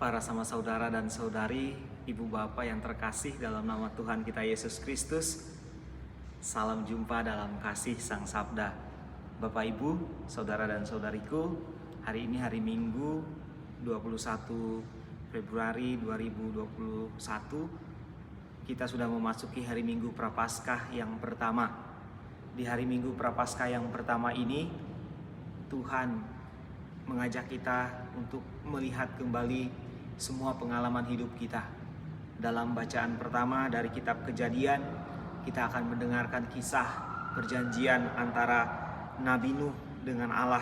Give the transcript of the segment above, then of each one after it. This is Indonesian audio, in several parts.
Para sama saudara dan saudari, ibu bapak yang terkasih dalam nama Tuhan kita Yesus Kristus, salam jumpa dalam kasih Sang Sabda. Bapak ibu, saudara dan saudariku, hari ini hari Minggu 21 Februari 2021. Kita sudah memasuki hari Minggu Prapaskah yang pertama. Di hari Minggu Prapaskah yang pertama ini, Tuhan mengajak kita untuk melihat kembali semua pengalaman hidup kita. Dalam bacaan pertama dari kitab Kejadian, kita akan mendengarkan kisah perjanjian antara Nabi Nuh dengan Allah,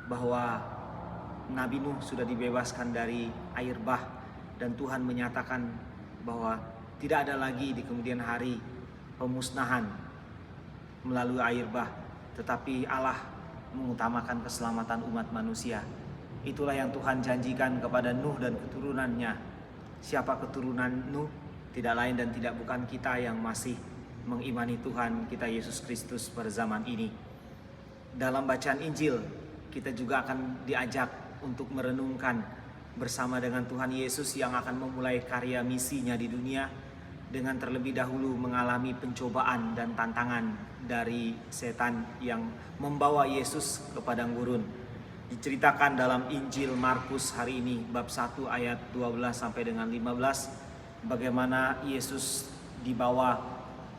bahwa Nabi Nuh sudah dibebaskan dari air bah, dan Tuhan menyatakan bahwa tidak ada lagi di kemudian hari pemusnahan melalui air bah, tetapi Allah mengutamakan keselamatan umat manusia. Itulah yang Tuhan janjikan kepada Nuh dan keturunannya. Siapa keturunan Nuh? Tidak lain dan tidak bukan kita yang masih mengimani Tuhan kita Yesus Kristus pada zaman ini. Dalam bacaan Injil, kita juga akan diajak untuk merenungkan bersama dengan Tuhan Yesus yang akan memulai karya misinya di dunia dengan terlebih dahulu mengalami pencobaan dan tantangan dari setan yang membawa Yesus ke padang gurun. Diceritakan dalam Injil Markus hari ini bab 1 ayat 12 sampai dengan 15, bagaimana Yesus dibawa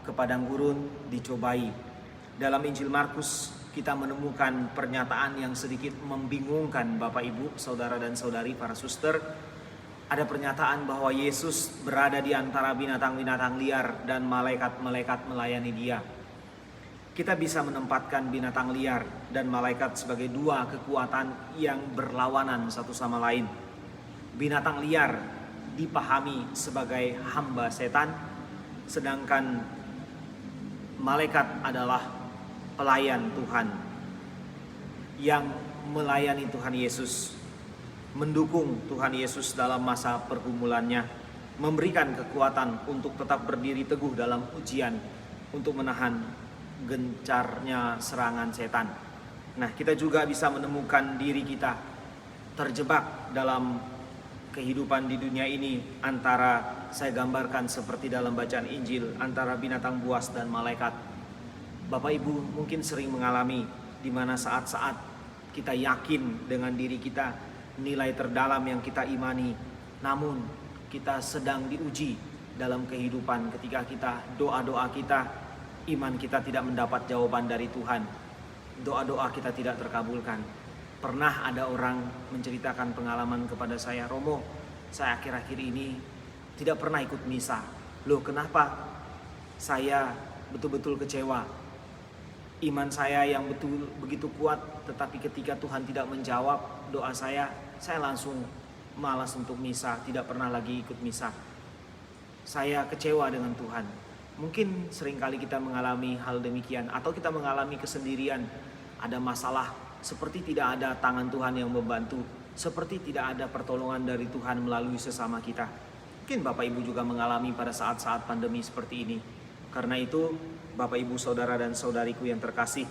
ke padang gurun dicobai. Dalam Injil Markus kita menemukan pernyataan yang sedikit membingungkan Bapak Ibu, saudara dan saudari, para suster. Ada pernyataan bahwa Yesus berada di antara binatang-binatang liar dan malaikat-malaikat melayani Dia. Kita bisa menempatkan binatang liar dan malaikat sebagai dua kekuatan yang berlawanan satu sama lain. Binatang liar dipahami sebagai hamba setan, sedangkan malaikat adalah pelayan Tuhan yang melayani Tuhan Yesus, mendukung Tuhan Yesus dalam masa pergumulannya, memberikan kekuatan untuk tetap berdiri teguh dalam ujian, untuk menahan gencarnya serangan setan. Nah, kita juga bisa menemukan diri kita terjebak dalam kehidupan di dunia ini antara, saya gambarkan seperti dalam bacaan Injil, antara binatang buas dan malaikat. Bapak Ibu mungkin sering mengalami di mana saat-saat kita yakin dengan diri kita, nilai terdalam yang kita imani, namun kita sedang diuji dalam kehidupan ketika kita doa-doa kita, iman kita tidak mendapat jawaban dari Tuhan. Doa-doa kita tidak terkabulkan. Pernah ada orang menceritakan pengalaman kepada saya, "Romo, saya akhir-akhir ini tidak pernah ikut misa. Loh, kenapa? Saya betul-betul kecewa. Iman saya yang begitu kuat, tetapi ketika Tuhan tidak menjawab doa saya langsung malas untuk misa, tidak pernah lagi ikut misa. Saya kecewa dengan Tuhan." Mungkin seringkali kita mengalami hal demikian, atau kita mengalami kesendirian, ada masalah, seperti tidak ada tangan Tuhan yang membantu, seperti tidak ada pertolongan dari Tuhan melalui sesama kita. Mungkin Bapak Ibu juga mengalami pada saat-saat pandemi seperti ini. Karena itu, Bapak Ibu, saudara dan saudariku yang terkasih,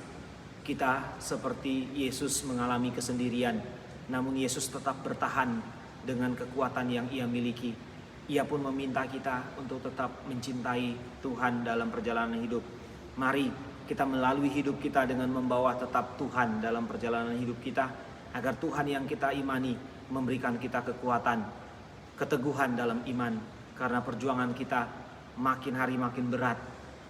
kita seperti Yesus mengalami kesendirian, namun Yesus tetap bertahan dengan kekuatan yang Ia miliki. Ia pun meminta kita untuk tetap mencintai Tuhan dalam perjalanan hidup. Mari kita melalui hidup kita dengan membawa tetap Tuhan dalam perjalanan hidup kita, agar Tuhan yang kita imani memberikan kita kekuatan, keteguhan dalam iman. Karena perjuangan kita makin hari makin berat,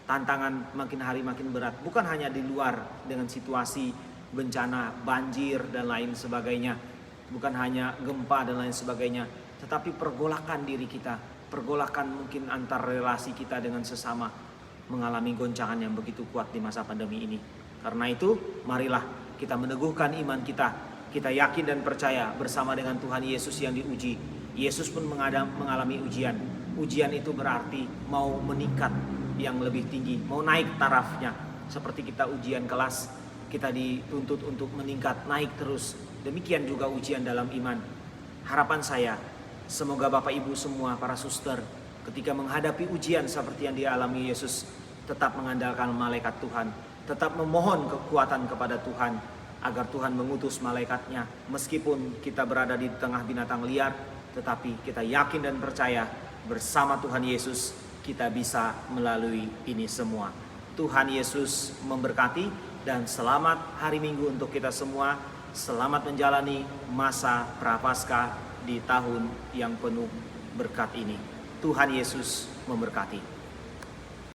tantangan makin hari makin berat. Bukan hanya di luar dengan situasi bencana, banjir dan lain sebagainya, bukan hanya gempa dan lain sebagainya, tetapi pergolakan diri kita, pergolakan mungkin antar relasi kita dengan sesama, mengalami goncangan yang begitu kuat di masa pandemi ini. Karena itu, marilah kita meneguhkan iman kita. Kita yakin dan percaya bersama dengan Tuhan Yesus yang diuji. Yesus pun mengalami ujian. Ujian itu berarti mau meningkat yang lebih tinggi, mau naik tarafnya. Seperti kita ujian kelas, kita dituntut untuk meningkat, naik terus. Demikian juga ujian dalam iman. Harapan saya, semoga Bapak Ibu semua, para suster, ketika menghadapi ujian seperti yang dialami Yesus, tetap mengandalkan malaikat Tuhan, tetap memohon kekuatan kepada Tuhan, agar Tuhan mengutus malaikatnya. Meskipun kita berada di tengah binatang liar, tetapi kita yakin dan percaya bersama Tuhan Yesus kita bisa melalui ini semua. Tuhan Yesus memberkati dan selamat hari Minggu untuk kita semua. Selamat menjalani masa Prapaskah di tahun yang penuh berkat ini. Tuhan Yesus memberkati.